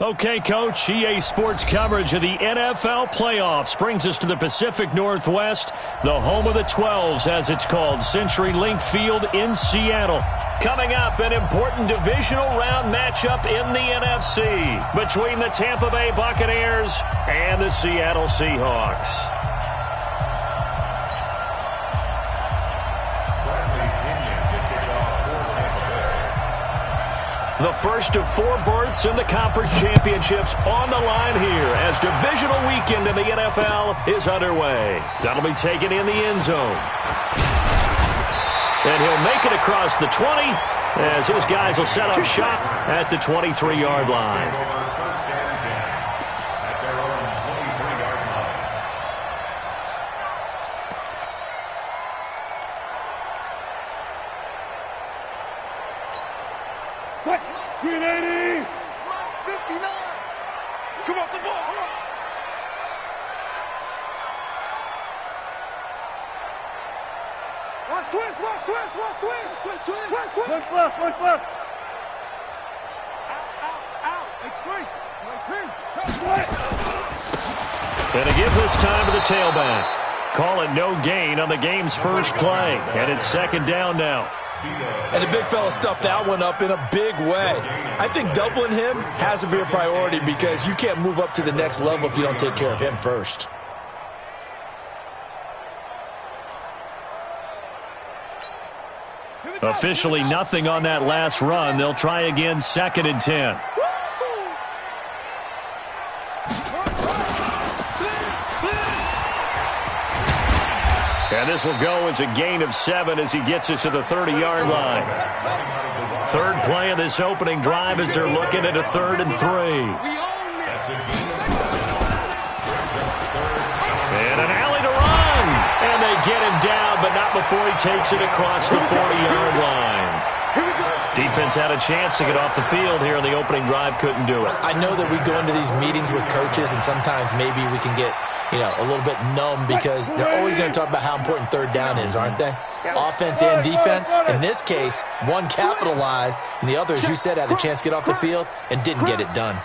Okay, Coach, EA Sports coverage of the NFL playoffs brings us to the Pacific Northwest, the home of the 12s, as it's called, CenturyLink Field in Seattle. Coming up, an important divisional round matchup in the NFC between the Tampa Bay Buccaneers and the Seattle Seahawks. The first of 4 berths in the conference championships on the line here as divisional weekend in the NFL is underway. That'll be taken in the end zone. And he'll make it across the 20 as his guys will set up shop at the 23-yard line. And a give this time to the tailback. Call it no gain on the game's first play. And it's second down now. And the big fella stuffed that one up in a big way. I think doubling him has to be a priority because you can't move up to the next level if you don't take care of him first. Officially nothing on that last run. They'll try again, 2nd and 10. And this will go as a gain of 7 as he gets it to the 30-yard line. Third play of this opening drive as they're looking at a 3rd and 3. And an alley to run. And they get him down, but not before he takes it across the 40-yard line. Defense had a chance to get off the field here in the opening drive, couldn't do it. I know that we go into these meetings with coaches, and sometimes maybe we can get, a little bit numb because they're always going to talk about how important third down is, aren't they? Offense and defense. In this case, one capitalized, and the other, as you said, had a chance to get off the field and didn't get it done.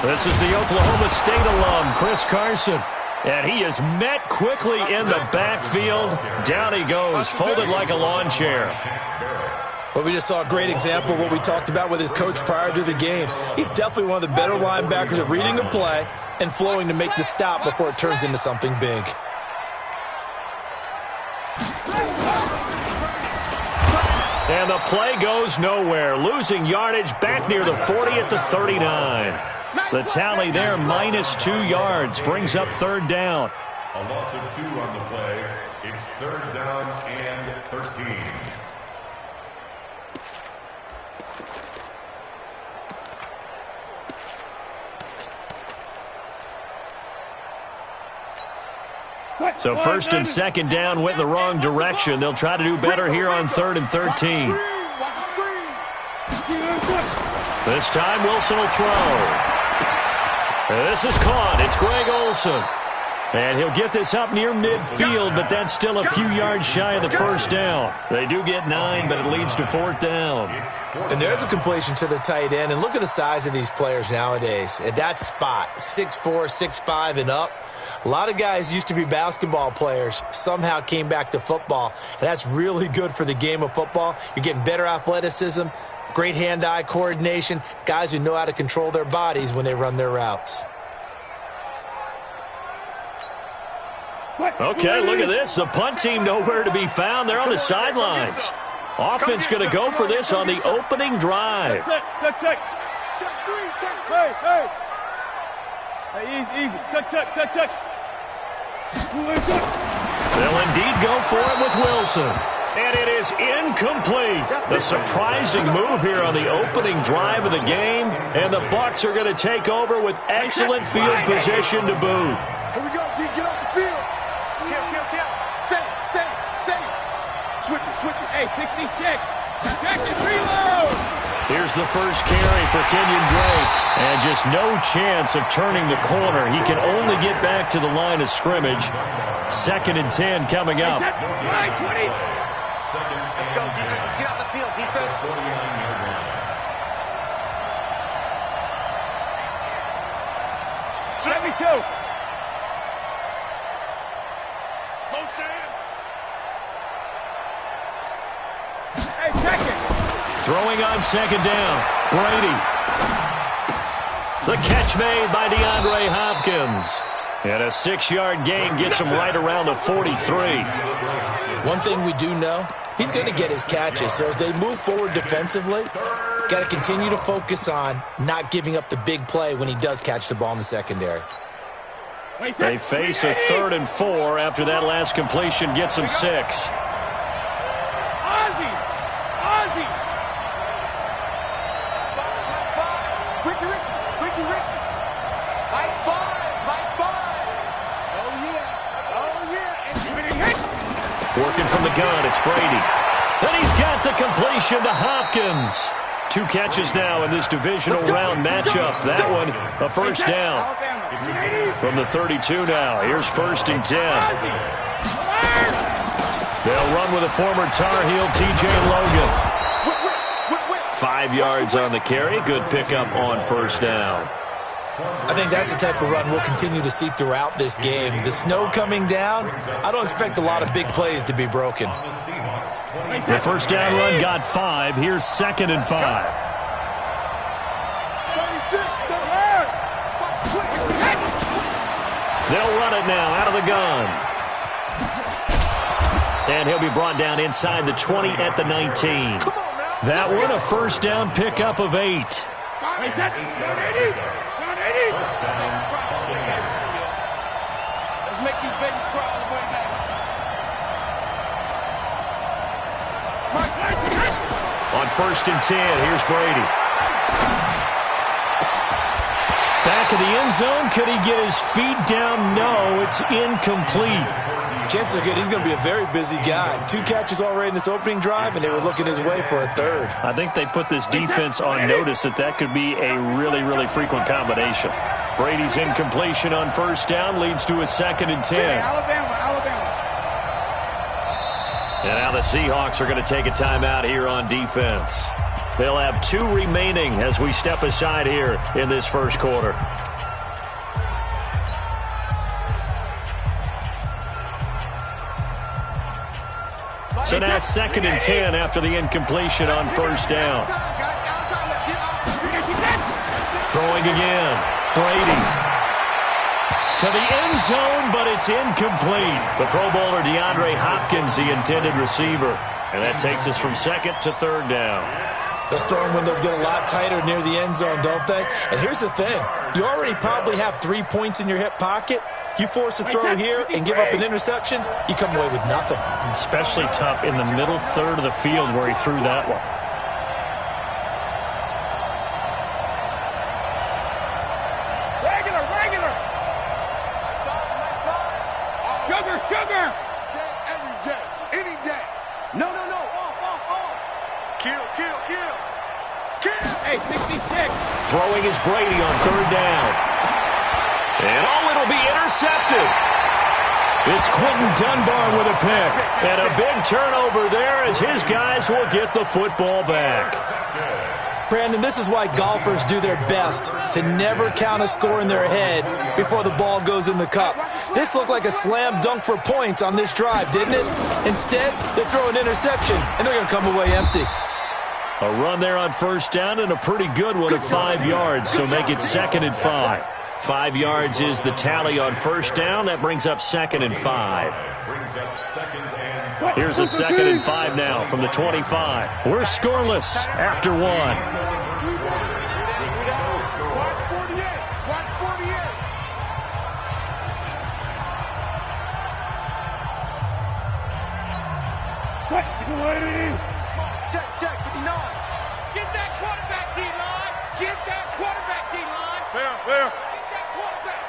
This is the Oklahoma State alum, Chris Carson. And he is met quickly in the backfield. Down he goes, folded like a lawn chair. Well, we just saw a great example of what we talked about with his coach prior to the game. He's definitely one of the better linebackers at reading a play and flowing to make the stop before it turns into something big. And the play goes nowhere, losing yardage back near the 40 at the 39. The tally there, -2 yards, brings up 3rd down. A loss of 2 on the play. It's 3rd down and 13. So 1st and 2nd down went in the wrong direction. They'll try to do better here on 3rd and 13. This time Wilson will throw. This is caught. It's Greg Olsen. And he'll get this up near midfield, but that's still a few yards shy of the first down. They do get 9, but it leads to 4th down. And there's a completion to the tight end. And look at the size of these players nowadays. At that spot, 6'4", 6'5", and up. A lot of guys used to be basketball players, somehow came back to football. And that's really good for the game of football. You're getting better athleticism, great hand-eye coordination, guys who know how to control their bodies when they run their routes. Okay, look at this. The punt team nowhere to be found. They're on the sidelines. Offense going to go for this on the opening drive. Check. Hey, easy. Check. They'll indeed go for it with Wilson. And it is incomplete. The surprising move here on the opening drive of the game. And the Bucs are going to take over with excellent field position to boot. Here we go, G. Get off the field. Kill. Switch it. Hey, 60 check. Check it, reload. Here's the first carry for Kenyon Drake. And just no chance of turning the corner. He can only get back to the line of scrimmage. 2nd and 10 coming up. Let's go, defense. Let's get out the field, defense. 49-yard line. Let me go. Hey, check it. Throwing on second down. Brady. The catch made by DeAndre Hopkins. And a 6-yard gain gets him right around the 43. One thing we do know, he's going to get his catches. So as they move forward defensively, got to continue to focus on not giving up the big play when he does catch the ball in the secondary. They face a 3rd and 4 after that last completion gets him 6. Ozzie! Ozzie! Ricky Rick! Ricky Rick! Mike 5! Mike 5! Oh, yeah! Oh, yeah! Working from the gun, it's Brady. And he's got the completion to Hopkins. 2 catches now in this divisional round matchup. That one, a first down. From the 32 now, here's 1st and 10. They'll run with a former Tar Heel, T.J. Logan. 5 yards on the carry. Good pickup on first down. I think that's the type of run we'll continue to see throughout this game. The snow coming down, I don't expect a lot of big plays to be broken. The first down run got 5. Here's 2nd and 5. They'll run it now out of the gun. And he'll be brought down inside the 20 at the 19. That one, a first down pickup of 8. Let's make these babies cry all the way back. On 1st and 10, here's Brady. Back of the end zone. Could he get his feet down? No, it's incomplete. Chances are good he's going to be a very busy guy. 2 catches already in this opening drive, and they were looking his way for a 3rd. I think they put this defense on notice that could be a really, really frequent combination. Brady's incompletion on first down leads to a 2nd and 10. Alabama. And now the Seahawks are going to take a timeout here on defense. They'll have 2 remaining as we step aside here in this first quarter. So now 2nd and 10 after the incompletion on first down. Throwing again. Brady. To the end zone, but it's incomplete. The Pro Bowler DeAndre Hopkins, the intended receiver. And that takes us from 2nd to 3rd down. Those throwing windows get a lot tighter near the end zone, don't they? And here's the thing. You already probably have 3 points in your hip pocket. You force a throw here and give up an interception, you come away with nothing. Especially tough in the middle third of the field where he threw that one. Regular. Sugar. Every day. Any day. No. Off. Kill. Hey, 66. Throwing is Brady on 3rd down. And it'll be intercepted. It's Quentin Dunbar with a pick. And a big turnover there as his guys will get the football back. Brandon, this is why golfers do their best to never count a score in their head before the ball goes in the cup. This looked like a slam dunk for points on this drive, didn't it? Instead, they throw an interception, and they're going to come away empty. A run there on first down and a pretty good one of 5 yards, so make it 2nd and 5. 5 yards is the tally on first down. That brings up 2nd and 5. Here's a 2nd and 5 now from the 25. We're scoreless after 1. Watch 48. What? Check, 59. Get that quarterback, D-line. Get that quarterback, D-line. Clear. Get that quarterback.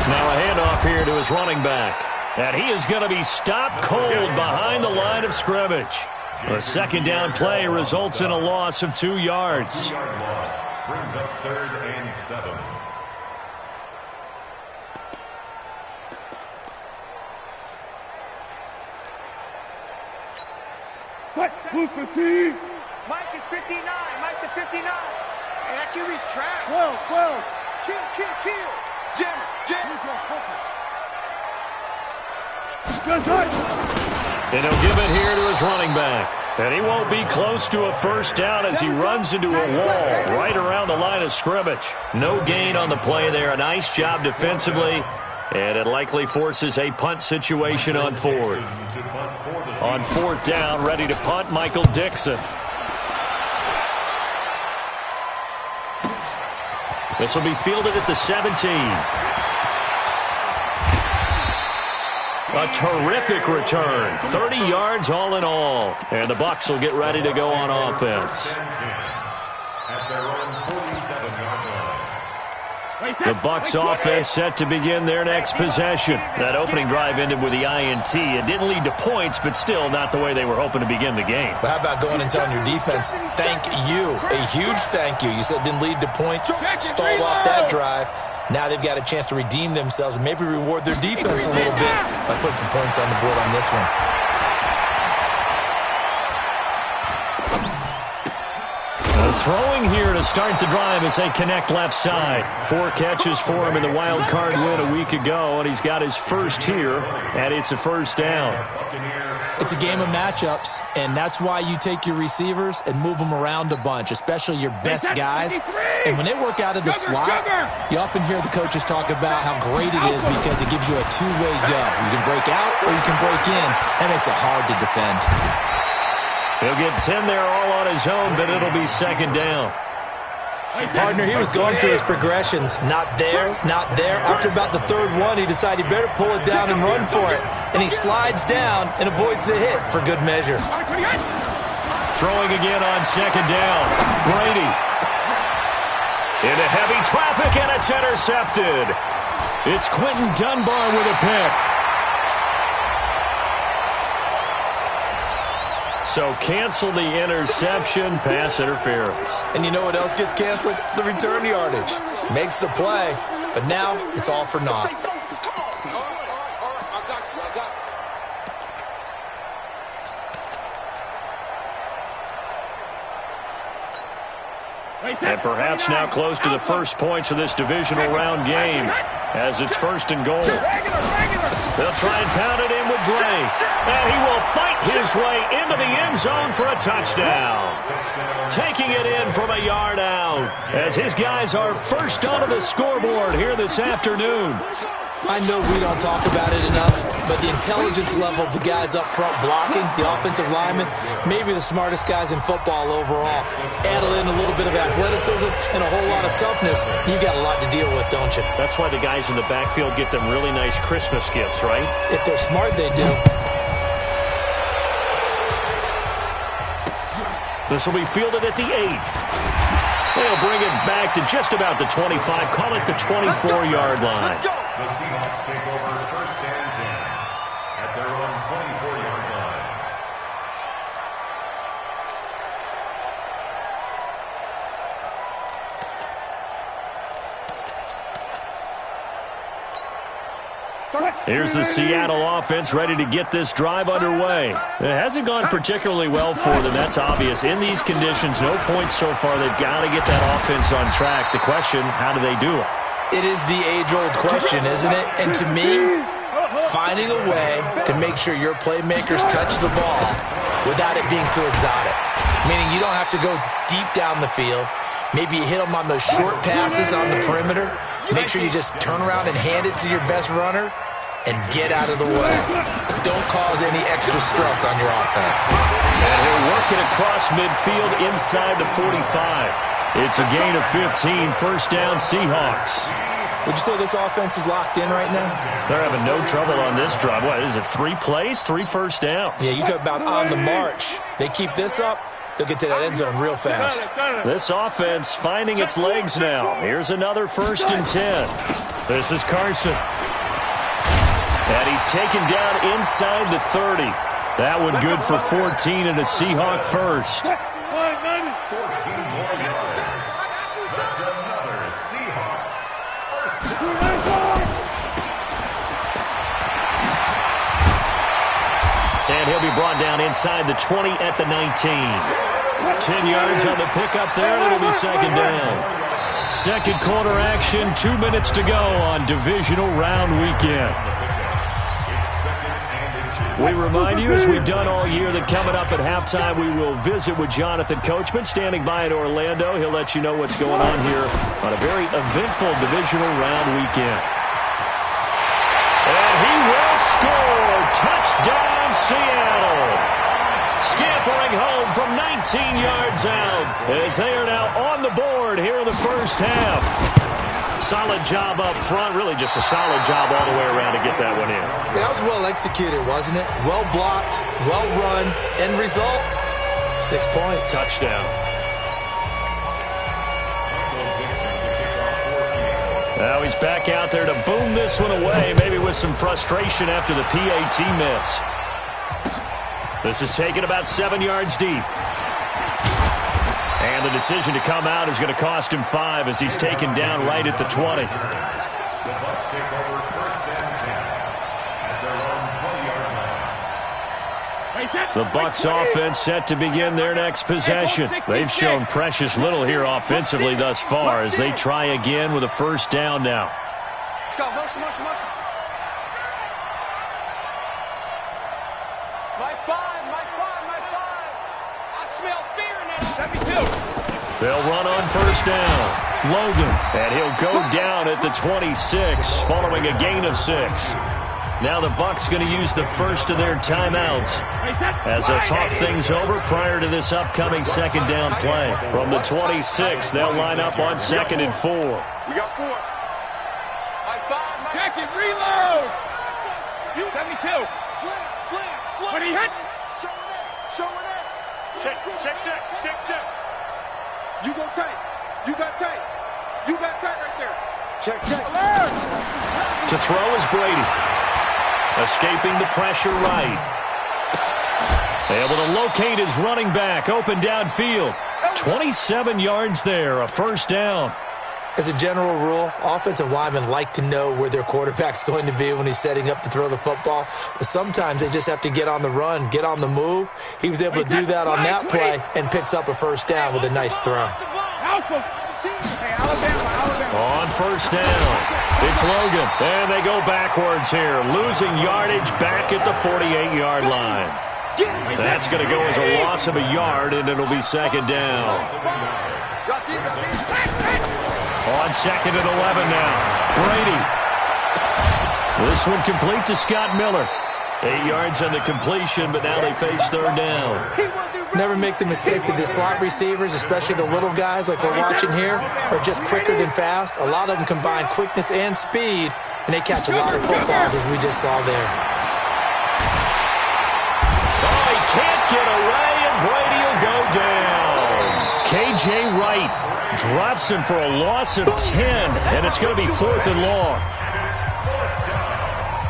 Now a handoff here to his running back. And he is going to be stopped cold behind the line of scrimmage. A 2nd down play results in a loss of 2 yards. Brings up 3rd and 7. Move 15. Mike is 59. Mike the 59. Hey, that QB's trash. 12. Kill. Jim. Good touch. And he'll give it here to his running back. And he won't be close to a first down as he runs into a wall right around the line of scrimmage. No gain on the play there. A nice job defensively. And it likely forces a punt situation on fourth. On fourth down, ready to punt, Michael Dixon. This will be fielded at the 17. A terrific return. 30 yards all in all. And the Bucs will get ready to go on offense. At their own 47-yard line. The Bucs offense set to begin their next possession. That opening drive ended with the INT. It didn't lead to points, but still not the way they were hoping to begin the game. But how about going and telling your defense, thank you, a huge thank you. You said it didn't lead to points, stalled off that drive. Now they've got a chance to redeem themselves and maybe reward their defense a little bit by putting some points on the board on this one. Throwing here to start the drive as they connect left side. 4 catches for him in the wild card win a week ago, and he's got his first here, and it's a first down. It's a game of matchups, and that's why you take your receivers and move them around a bunch, especially your best guys. And when they work out of the slot, you often hear the coaches talk about how great it is because it gives you a two-way go. You can break out or you can break in. That makes it hard to defend. He'll get 10 there all on his own, but it'll be second down. Partner, he was going through his progressions. Not there, not there. After about the third one, he decided he better pull it down and run for it. And he slides down and avoids the hit for good measure. Throwing again on second down. Brady. Into heavy traffic, and it's intercepted. It's Quentin Dunbar with a pick. So cancel the interception, pass interference. And you know what else gets canceled? The return yardage. Makes the play, but now it's all for naught. And perhaps now close to the first points of this divisional round game as it's first and goal. They'll try and pound it in with Dre. And he will fight his way into the end zone for a touchdown. Taking it in from a yard out as his guys are first onto the scoreboard here this afternoon. I know we don't talk about it enough, but the intelligence level of the guys up front blocking, the offensive linemen, maybe the smartest guys in football overall. Add in a little bit of athleticism and a whole lot of toughness, you've got a lot to deal with, don't you? That's why the guys in the backfield get them really nice Christmas gifts, right? If they're smart, they do. This will be fielded at the 8. They'll bring it back to just about the 25, call it the 24-yard line. The Seahawks take over first and 10 at their own 24-yard line. Here's the Seattle offense ready to get this drive underway. It hasn't gone particularly well for them. That's obvious. In these conditions, no points so far. They've got to get that offense on track. The question, how do they do it? It is the age-old question, isn't it? And to me, finding a way to make sure your playmakers touch the ball without it being too exotic. Meaning you don't have to go deep down the field. Maybe you hit them on those short passes on the perimeter. Make sure you just turn around and hand it to your best runner and get out of the way. Don't cause any extra stress on your offense. And he'll work it across midfield inside the 45. It's a gain of 15, first down Seahawks. Would you say this offense is locked in right now? They're having no trouble on this drive. What, is it 3 plays, 3 first downs? Yeah, you talk about on the march. They keep this up, they'll get to that end zone real fast. This offense finding its legs now. Here's another first and 10. This is Carson. And he's taken down inside the 30. That one good for 14 and a Seahawk first. 14 more yards. That's another Seahawks first down. And And he'll be brought down inside the 20 at the 19. 10 yards on the pickup there, and it'll be second down. Second quarter action, 2 minutes to go on divisional round weekend. We remind you, as we've done all year, that coming up at halftime, we will visit with Jonathan Coachman, standing by in Orlando. He'll let you know what's going on here on a very eventful divisional round weekend. And he will score. Touchdown, Seattle. Scampering home from 19 yards out as they are now on the board here in the first half. Solid job up front. Really just a solid job all the way around to get that one in. That was well executed, wasn't it? Well blocked, well run. End result, 6 points. Touchdown. Now he's back out there to boom this one away, maybe with some frustration after the PAT miss. This is taken about 7 yards deep. And the decision to come out is going to cost him 5 as he's taken down right at the 20. The Bucs take over first and 10 at their own 20-yard line. The Bucs offense set to begin their next possession. They've shown precious little here offensively thus far as they try again with a first down now. Let's go. Motion, motion, motion. My five, my five, my five. I smell fear in that. Let me do. They'll run on first down. Logan, and he'll go down at the 26 following a gain of 6. Now the Bucs going to use the first of their timeouts as they'll talk things over prior to this upcoming second down play. From the 26, they'll line up on 2nd and 4. We got 4. My five, my check it, reload. You 72. Slam. When he hit. Showing it. Check. You go tight. You got tight. You got tight right there. Check. To throw is Brady. Escaping the pressure right. Able to locate his running back open downfield. 27 yards there, a first down. As a general rule, offensive linemen like to know where their quarterback's going to be when he's setting up to throw the football. But sometimes they just have to get on the run, get on the move. He was able to do that on that play and picks up a first down with a nice throw. On first down, it's Logan. And they go backwards here, losing yardage back at the 48-yard line. That's going to go as a loss of a yard, and it'll be second down. On 2nd and 11 now, Brady. This one complete to Scott Miller. 8 yards on the completion, but now they face third down. Never make the mistake that the slot receivers, especially the little guys like we're watching here, are just quicker than fast. A lot of them combine quickness and speed, and they catch a lot of footballs, as we just saw there. Oh, he can't get away, and Brady will go down. K.J. Wright drops him for a loss of 10, and it's going to be 4th and long.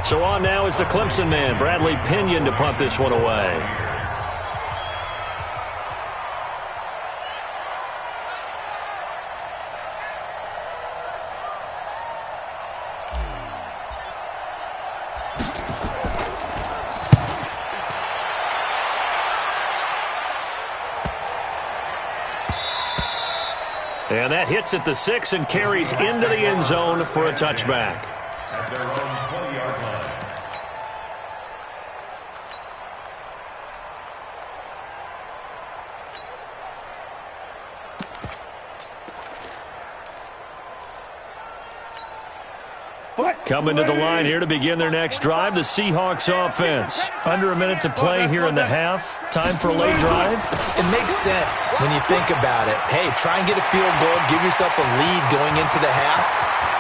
So on now is the Clemson man, Bradley Pinion, to punt this one away. And that hits at the 6 and carries into the end zone for a touchback. At their own 20-yard line. Coming to the line here to begin their next drive, the Seahawks offense. Under a minute to play here in the half. Time for a late drive. It makes sense when you think about it. Hey, try and get a field goal, give yourself a lead going into the half.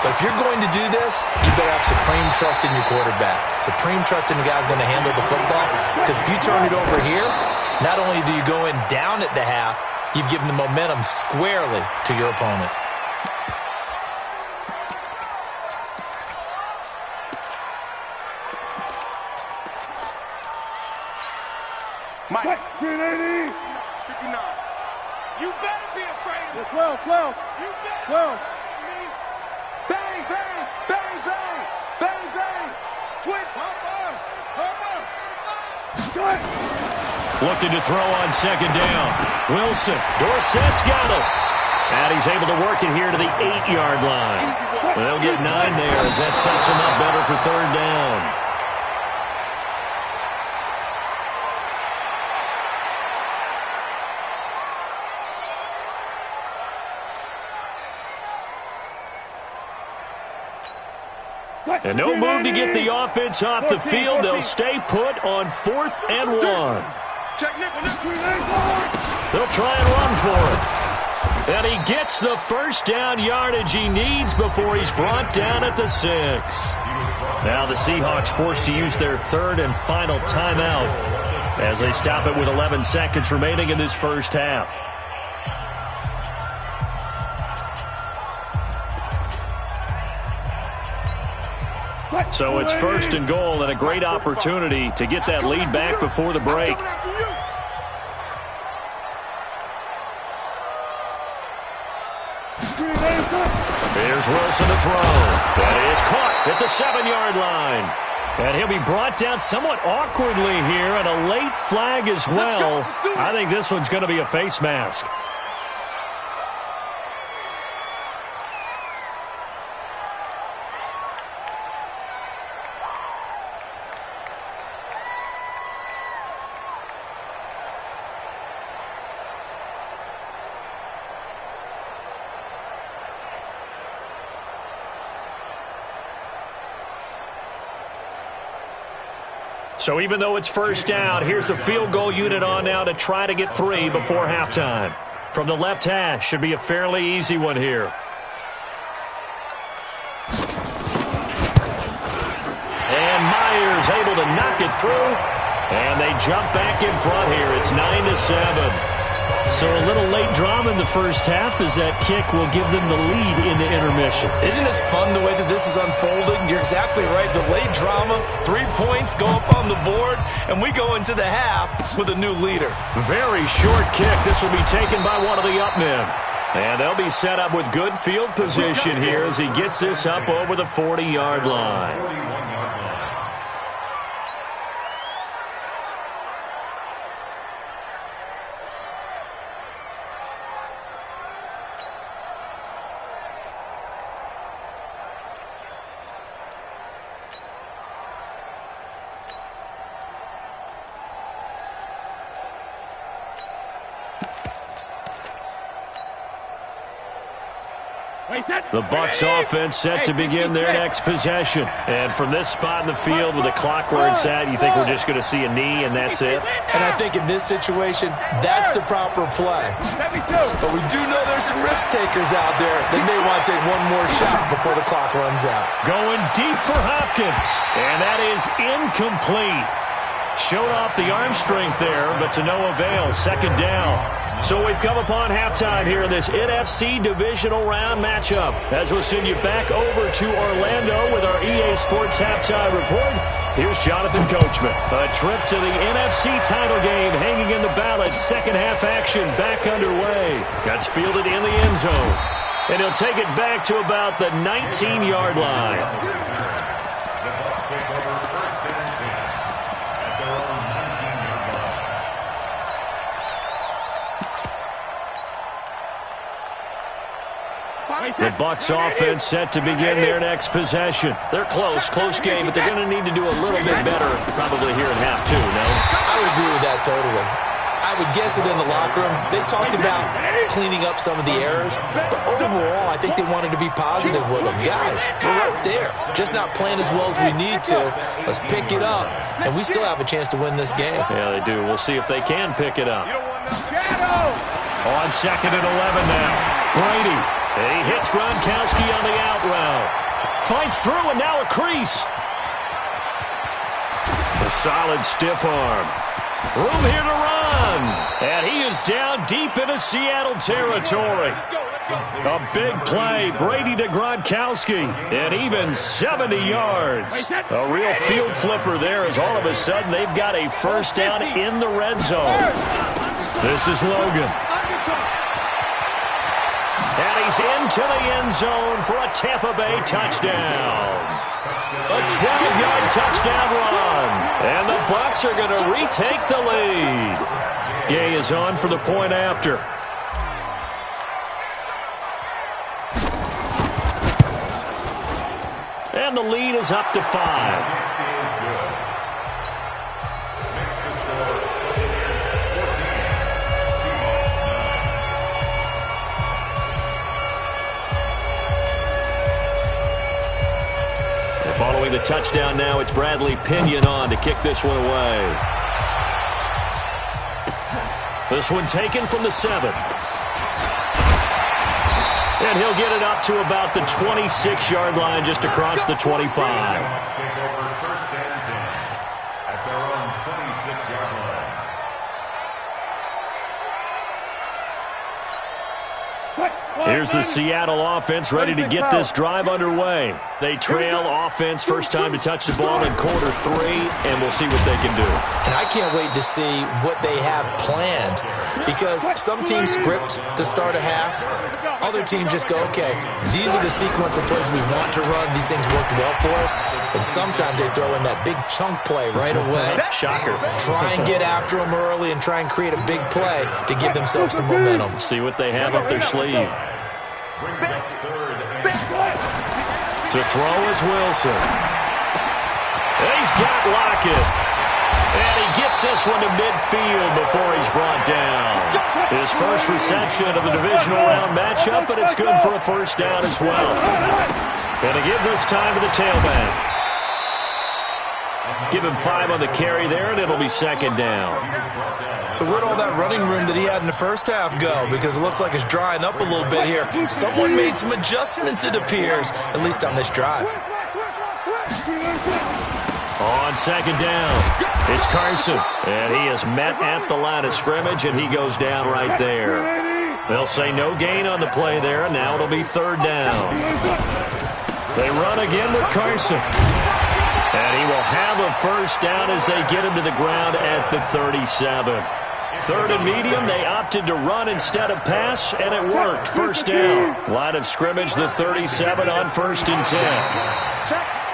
But if you're going to do this, you better have supreme trust in your quarterback. Supreme trust in the guy's going to handle the football. Because if you turn it over here, not only do you go in down at the half, you've given the momentum squarely to your opponent. Mike. 380. 59. You better be afraid of it. 12. You better. 12. Bang, bang, bang, bang, bang, bang. Twin. Hop on. Looking to throw on second down. Wilson. Dorsett's got it. And he's able to work it here to the 8-yard line. They'll get 9 there as that sets him up better for third down. And no move to get the offense off the field. They'll stay put on 4th and 1. They'll try and run for it. And he gets the first down yardage he needs before he's brought down at the 6. Now the Seahawks forced to use their third and final timeout as they stop it with 11 seconds remaining in this first half. So it's 1st and goal and a great opportunity to get that lead back before the break. Here's Wilson to throw. That is caught at the 7-yard line. And he'll be brought down somewhat awkwardly here, and a late flag as well. I think this one's going to be a face mask. So even though it's first down, here's the field goal unit on now to try to get 3 before halftime. From the left hash, should be a fairly easy one here. And Myers able to knock it through. And they jump back in front here. It's 9-7. So a little late drama in the first half as that kick will give them the lead into intermission. Isn't this fun the way that this is unfolding? You're exactly right. The late drama, 3 points go up on the board, and we go into the half with a new leader. Very short kick. This will be taken by one of the up men. And they'll be set up with good field position here as he gets this up over the 40-yard line. The Bucs offense set to begin their next possession. And from this spot in the field with the clock where it's at, you think we're just going to see a knee and that's it? And I think in this situation, that's the proper play. But we do know there's some risk takers out there that may want to take one more shot before the clock runs out. Going deep for Hopkins. And that is incomplete. Showed off the arm strength there, but to no avail. Second down. So we've come upon halftime here in this NFC divisional round matchup. As we'll send you back over to Orlando with our EA Sports halftime report, here's Jonathan Coachman. A trip to the NFC title game hanging in the balance. Second half action back underway. Gets fielded in the end zone. And he'll take it back to about the 19-yard line. The Bucs offense set to begin their next possession. They're close game, but they're going to need to do a little bit better probably here in half 2, no? I would agree with that totally. I would guess it in the locker room. They talked about cleaning up some of the errors, but overall, I think they wanted to be positive with them. Guys, we're right there. Just not playing as well as we need to. Let's pick it up, and we still have a chance to win this game. Yeah, they do. We'll see if they can pick it up. On second and 11 now. Brady. He hits Gronkowski on the out route. Fights through, and now a crease. A solid stiff arm. Room here to run. And he is down deep into Seattle territory. A big play. Brady to Gronkowski. And even 70 yards. A real field flipper there as all of a sudden they've got a first down in the red zone. This is Logan. And And he's into the end zone for a Tampa Bay touchdown. A 12-yard touchdown run. And the Bucs are going to retake the lead. Gay is on for the point after. And the lead is up to 5. Following the touchdown now, it's Bradley Pinion on to kick this one away. This one taken from the 7. And he'll get it up to about the 26-yard line, just across the 25. Take over first and 10 at their own 26-yard line. Here's the Seattle offense ready to get this drive underway. They trail offense first time to touch the ball in quarter 3, and we'll see what they can do. And I can't wait to see what they have planned, because some teams script to start a half. Other teams just go, okay, these are the sequence of plays we want to run. These things worked well for us. And sometimes they throw in that big chunk play right away. Shocker. Try and get after them early and try and create a big play to give themselves some momentum. See what they have up their sleeve. To throw is Wilson. He's got Lockett. And he gets this one to midfield before he's brought down. His first reception of the divisional round matchup, but it's good for a first down as well. And to give this time to the tailback. Give him 5 on the carry there, and it'll be second down. So where'd all that running room that he had in the first half go? Because it looks like it's drying up a little bit here. Someone made some adjustments, it appears, at least on this drive. On second down, it's Carson. And he is met at the line of scrimmage, and he goes down right there. They'll say no gain on the play there, and now it'll be third down. They run again with Carson. And he will have a first down as they get him to the ground at the 37. Third and medium, they opted to run instead of pass, and it worked. First down. Line of scrimmage, the 37 on first and 10.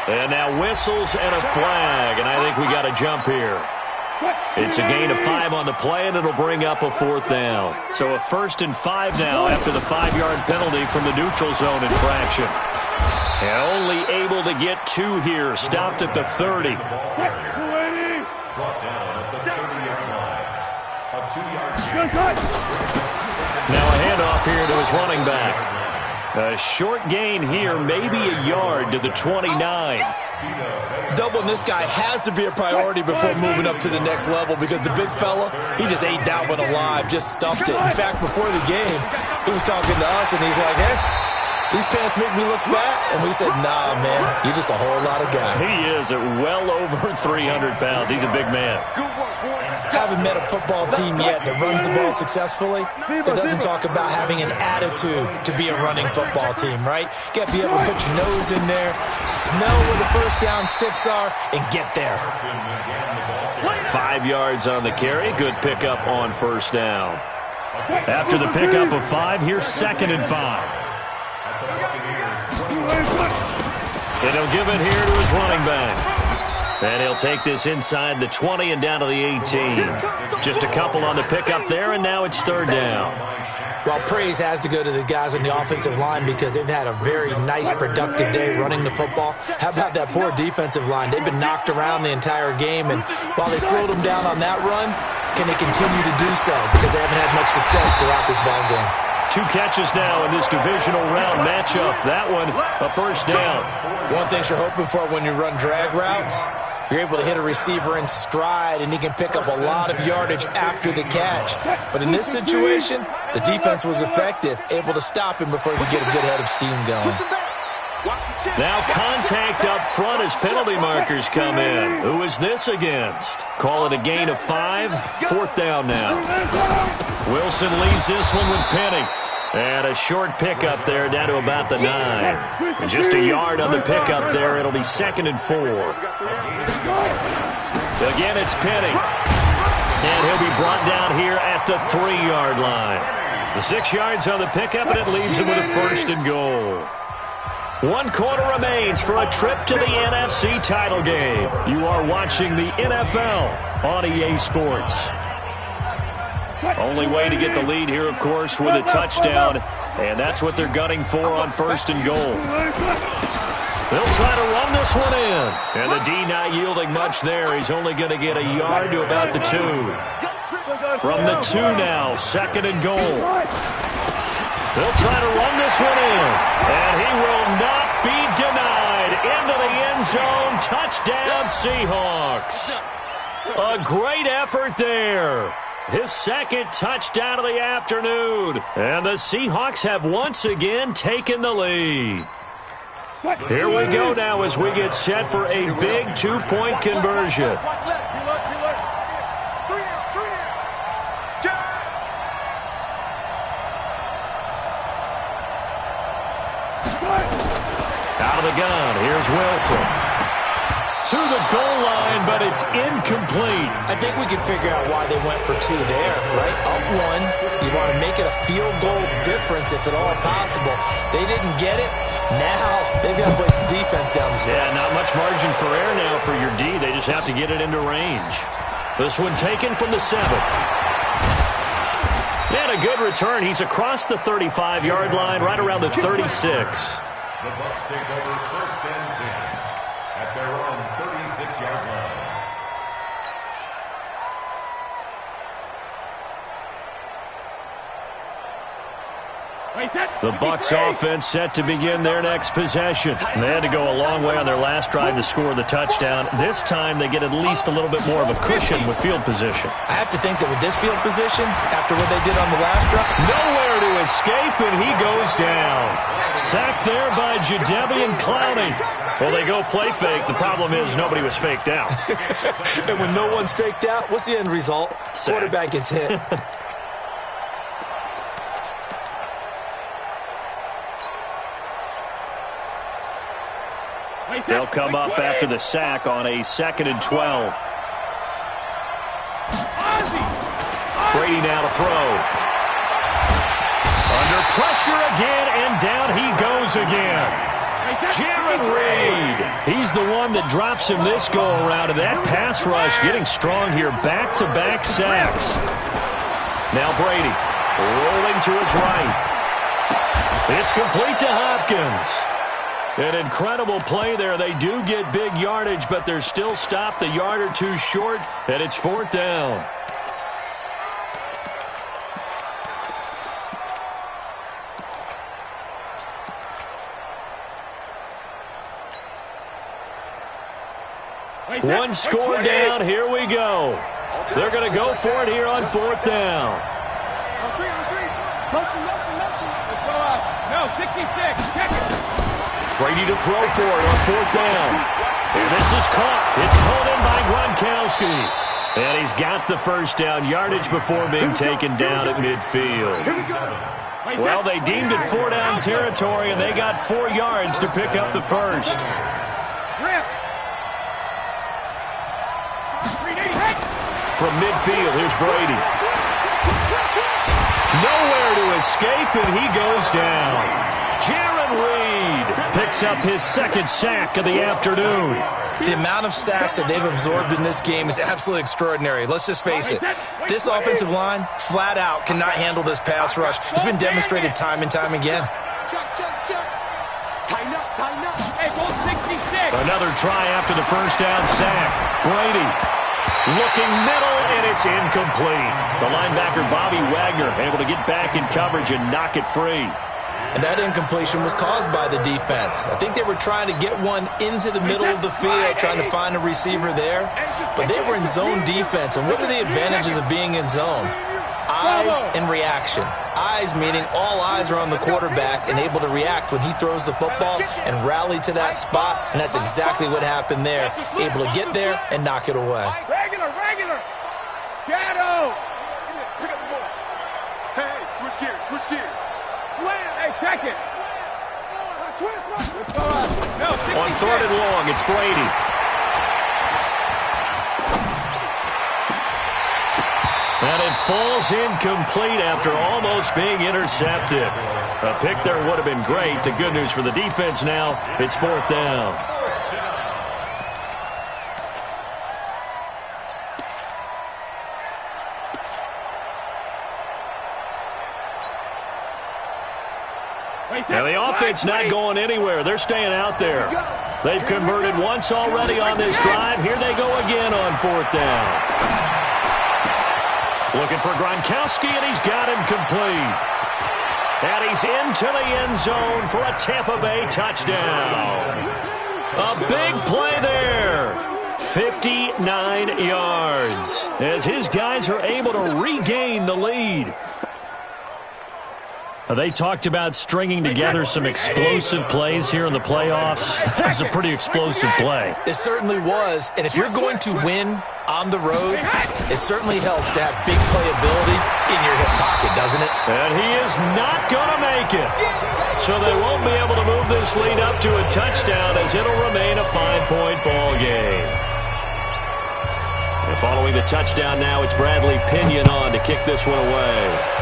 And now whistles and a flag, and I think we got a jump here. It's a gain of 5 on the play, and it'll bring up a fourth down. So a first and 5 now after the 5-yard penalty from the neutral zone infraction. And only able to get 2 here. Stopped at the 30. Brought down at the 30-yard line. A 2-yard gain. Now a handoff here to his running back. A short gain here, maybe a yard to the 29. Doubling this guy has to be a priority before moving up to the next level, because the big fella, he just ate that one alive, just stuffed it. In fact, before the game, he was talking to us, and he's like, hey, these pants make me look fat. And we said, nah, man, you're just a whole lot of guy. He is at well over 300 pounds. He's a big man. Haven't met a football team yet that runs the ball successfully, that doesn't talk about having an attitude to be a running football team, right? Got to be able to put your nose in there, smell where the first down sticks are, and get there. 5 yards on the carry. Good pickup on first down. After the pickup of 5, here's second and 5. And he'll give it here to his running back. And he'll take this inside the 20 and down to the 18. Just a couple on the pickup there, and now it's third down. Well, praise has to go to the guys on the offensive line, because they've had a very nice, productive day running the football. How about that poor defensive line? They've been knocked around the entire game, and while they slowed them down on that run, can they continue to do so? Because they haven't had much success throughout this ball game. 2 catches now in this divisional round matchup. That one, a first down. One thing you're hoping for when you run drag routes, you're able to hit a receiver in stride, and he can pick up a lot of yardage after the catch. But in this situation, the defense was effective, able to stop him before he could get a good head of steam going. Now contact up front as penalty markers come in. Who is this against? Call it a gain of 5. Fourth down now. Wilson leaves this one with Penny. And a short pickup there down to about the 9. And just a yard on the pickup there. It'll be second and 4. Again, it's Penny. And he'll be brought down here at the 3-yard line. The 6 yards on the pickup, and it leaves him with a 1st and goal. 1 quarter remains for a trip to the NFC title game. You are watching the NFL on EA Sports. Only way to get the lead here, of course, with a touchdown, and that's what they're gunning for on 1st and goal. They'll try to run this one in, and the D not yielding much there. He's only going to get a yard to about the 2. From the 2 now, 2nd and goal. They'll try to run this one in, and he will not be denied. Into the end zone, touchdown Seahawks. A great effort there. His 2nd touchdown of the afternoon. And the Seahawks have once again taken the lead. Here we go now as we get set for a big 2-point conversion. Out of the gun, here's Wilson. To the goal line, but it's incomplete. I think we can figure out why they went for 2 there, right? Up 1, you want to make it a field goal difference if at all possible. They didn't get it. Now they've got to play some defense down the stretch. Yeah, not much margin for error now for your D. They just have to get it into range. This one taken from the 7. And a good return. He's across the 35-yard line, right around the 36. The Bucs take over 1st and 10 at their own 36-yard line. The Bucs offense set to begin their next possession. They had to go a long way on their last drive to score the touchdown. This time they get at least a little bit more of a cushion with field position. I have to think that with this field position, after what they did on the last drive, nowhere to escape, and he goes down. Sacked there by Jadeveon Clowney. Well, they go play fake. The problem is nobody was faked out. And when no one's faked out, what's the end result? Sack. Quarterback gets hit. They'll come up after the sack on a 2nd and 12. Brady now to throw. Under pressure again, and down he goes again. Jaron Reed. He's the one that drops him this go-around, and that pass rush getting strong here. Back-to-back sacks. Now Brady rolling to his right. It's complete to Hopkins. An incredible play there. They do get big yardage, but they're still stopped a yard or 2 short, and it's 4th down. One score down. Here we go. They're going to go for it here on 4th down. On 3. Motion. Let's go out. No, 66. Check it. Brady to throw for it on 4th down. And this is caught. It's pulled in by Gronkowski. And he's got the 1st down. Yardage before being taken down at midfield. Well, they deemed it 4-down territory, and they got 4 yards to pick up the 1st. From midfield, here's Brady. Nowhere to escape, and he goes down. Jaron Reed picks up his 2nd sack of the afternoon. The amount of sacks that they've absorbed in this game is absolutely extraordinary. Let's just face it. This offensive line, flat out, cannot handle this pass rush. It's been demonstrated time and time again. Check. Tighten up. Hey, ball 66. Another try after the 1st down sack. Brady looking middle, and it's incomplete. The linebacker, Bobby Wagner, able to get back in coverage and knock it free. And that incompletion was caused by the defense. I think they were trying to get one into the middle of the field, trying to find a receiver there. But they were in zone defense. And what are the advantages of being in zone? Eyes and reaction. Eyes meaning all eyes are on the quarterback and able to react when he throws the football and rally to that spot. And that's exactly what happened there. Able to get there and knock it away. Regular. Shadow. Pick up the ball. Hey, switch gears. Slam. Hey, check it. Let's go out. No, on 3rd and long, it's Brady. And it falls incomplete after almost being intercepted. A pick there would have been great. The good news for the defense now, it's 4th down. And the offense not going anywhere. They're staying out there. They've converted once already on this drive. Here they go again on 4th down. Looking for Gronkowski, and he's got him complete. And he's into the end zone for a Tampa Bay touchdown. A big play there. 59 yards as his guys are able to regain the lead. They talked about stringing together some explosive plays here in the playoffs. That was a pretty explosive play. It certainly was, and if you're going to win on the road, it certainly helps to have big playability in your hip pocket, doesn't it? And he is not going to make it. So they won't be able to move this lead up to a touchdown as it'll remain a 5-point ball game. And following the touchdown now, it's Bradley Pinion on to kick this one away.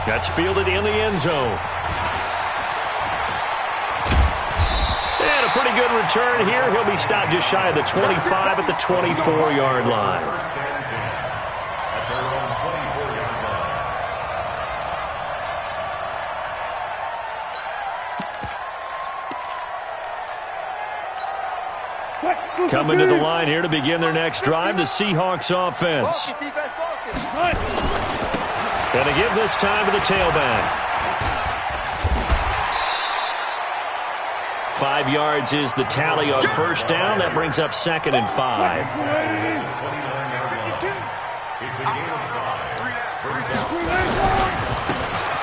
That's fielded in the end zone. And a pretty good return here. He'll be stopped just shy of the 25 at the 24-yard line. Coming to the line here to begin their next drive, the Seahawks offense. And to give this time to the tailback. 5 yards is the tally on 1st down. That brings up 2nd and 5.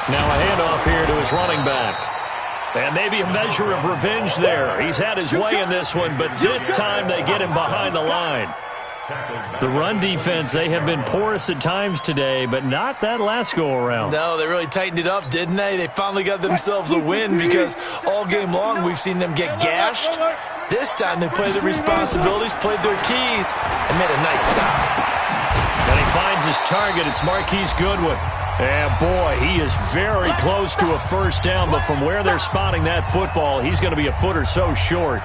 Now a handoff here to his running back. And maybe a measure of revenge there. He's had his way in this one, but this time they get him behind the line. The run defense, they have been porous at times today, but not that last go-around. No, they really tightened it up, didn't they? They finally got themselves a win because all game long we've seen them get gashed. This time they played their responsibilities, played their keys, and made a nice stop. And he finds his target. It's Marquise Goodwin. And, boy, he is very close to a 1st down, but from where they're spotting that football, he's going to be a foot or so short.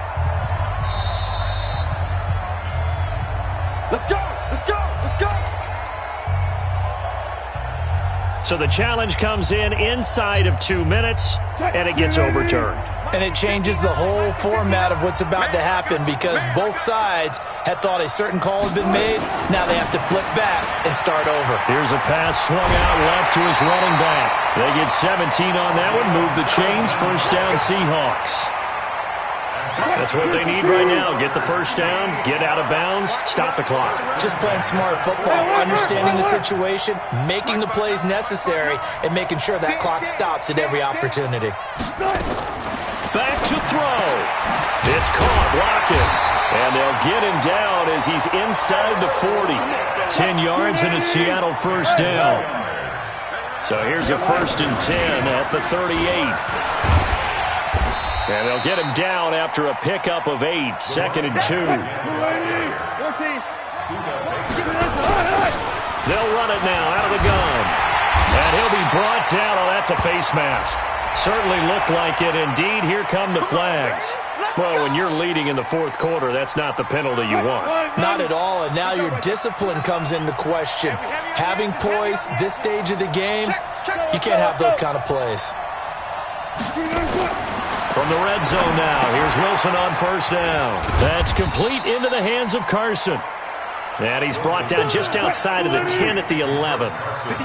Let's go! Let's go! Let's go! So the challenge comes in inside of 2 minutes, and it gets overturned. And it changes the whole format of what's about to happen because both sides had thought a certain call had been made. Now they have to flip back and start over. Here's a pass swung out left to his running back. They get 17 on that one, move the chains, 1st down Seahawks. That's what they need right now. Get the 1st down, get out of bounds, stop the clock. Just playing smart football, understanding the situation, making the plays necessary, and making sure that clock stops at every opportunity. Back to throw. It's caught, blocking. And they'll get him down as he's inside the 40. 10 yards and a Seattle 1st down. So here's a 1st and 10 at the 38. And they'll get him down after a pickup of 8, 2nd and 2. They'll run it now out of the gun. And he'll be brought down. Oh, that's a face mask. Certainly looked like it. Indeed, here come the flags. Well, when you're leading in the 4th quarter, that's not the penalty you want. Not at all, and now your discipline comes into question. Having poise this stage of the game, you can't have those kind of plays. From the red zone now, here's Wilson on 1st down. That's complete into the hands of Carson. And he's brought down just outside of the 10 at the 11.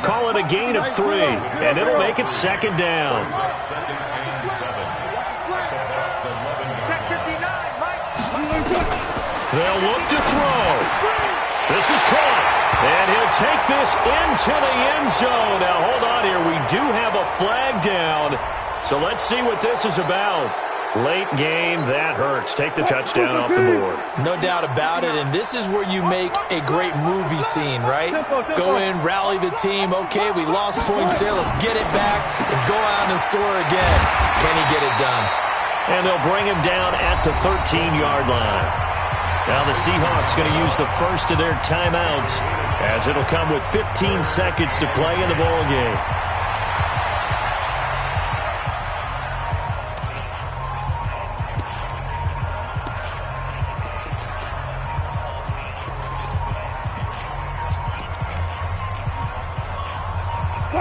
Call it a gain of 3, and it'll make it 2nd down. They'll look to throw. This is caught. And he'll take this into the end zone. Now, hold on here. We do have a flag down. So let's see what this is about. Late game, that hurts. Take the touchdown off the board. No doubt about it, and this is where you make a great movie scene, right? Go in, rally the team. Okay, we lost points there. Let's get it back and go out and score again. Can he get it done? And they'll bring him down at the 13-yard line. Now the Seahawks going to use the first of their timeouts, as it'll come with 15 seconds to play in the ball game.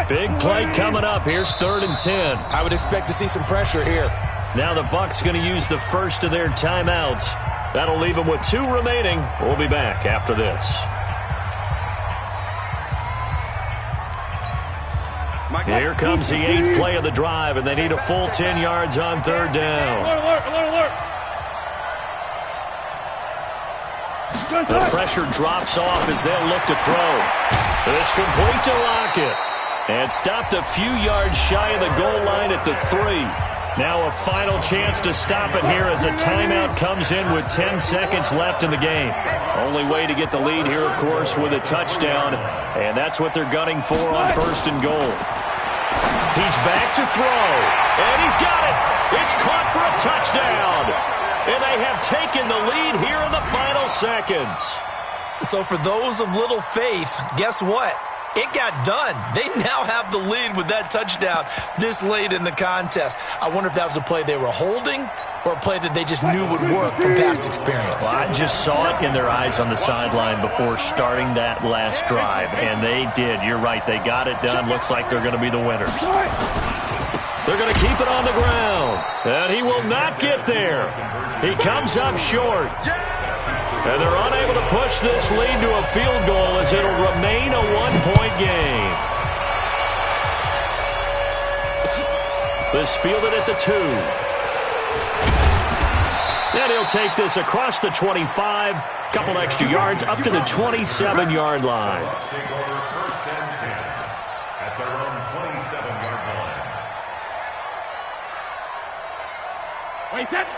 Big play coming up. Here's 3rd and 10. I would expect to see some pressure here. Now the Bucs going to use the first of their timeouts. That'll leave them with 2 remaining. We'll be back after this. Here comes the 8th play of the drive, and they need a full 10 yards on 3rd down. The pressure drops off as they'll look to throw. It's complete to Lockett. And stopped a few yards shy of the goal line at the 3. Now a final chance to stop it here as a timeout comes in with 10 seconds left in the game. Only way to get the lead here, of course, with a touchdown. And that's what they're gunning for on 1st and goal. He's back to throw. And he's got it. It's caught for a touchdown. And they have taken the lead here in the final seconds. So for those of little faith, guess what? It got done. They now have the lead with that touchdown this late in the contest. I wonder if that was a play they were holding or a play that they just knew would work from past experience. Well, I just saw it in their eyes on the sideline before starting that last drive, and they did. You're right. They got it done. Looks like they're going to be the winners. They're going to keep it on the ground, and he will not get there. He comes up short. And they're unable to push this lead to a field goal as it'll remain a 1-point game. This fielded at the 2. And he'll take this across the 25. Couple extra yards up to the 27-yard line. Take over 1st and 10 at their own 27-yard line.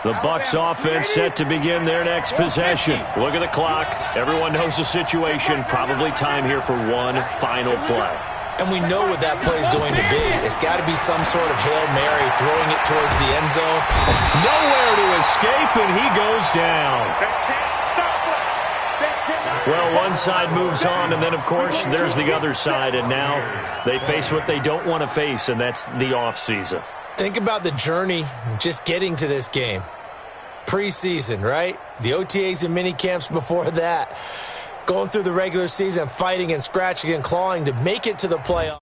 The Bucs offense set to begin their next possession. Look at the clock. Everyone knows the situation. Probably time here for one final play. And we know what that play is going to be. It's got to be some sort of Hail Mary, throwing it towards the end zone. Nowhere to escape, and he goes down. Well, one side moves on, and then, of course, there's the other side. And now they face what they don't want to face, and that's the offseason. Think about the journey just getting to this game. Preseason, right? The OTAs and mini camps before that. Going through the regular season, fighting and scratching and clawing to make it to the playoffs.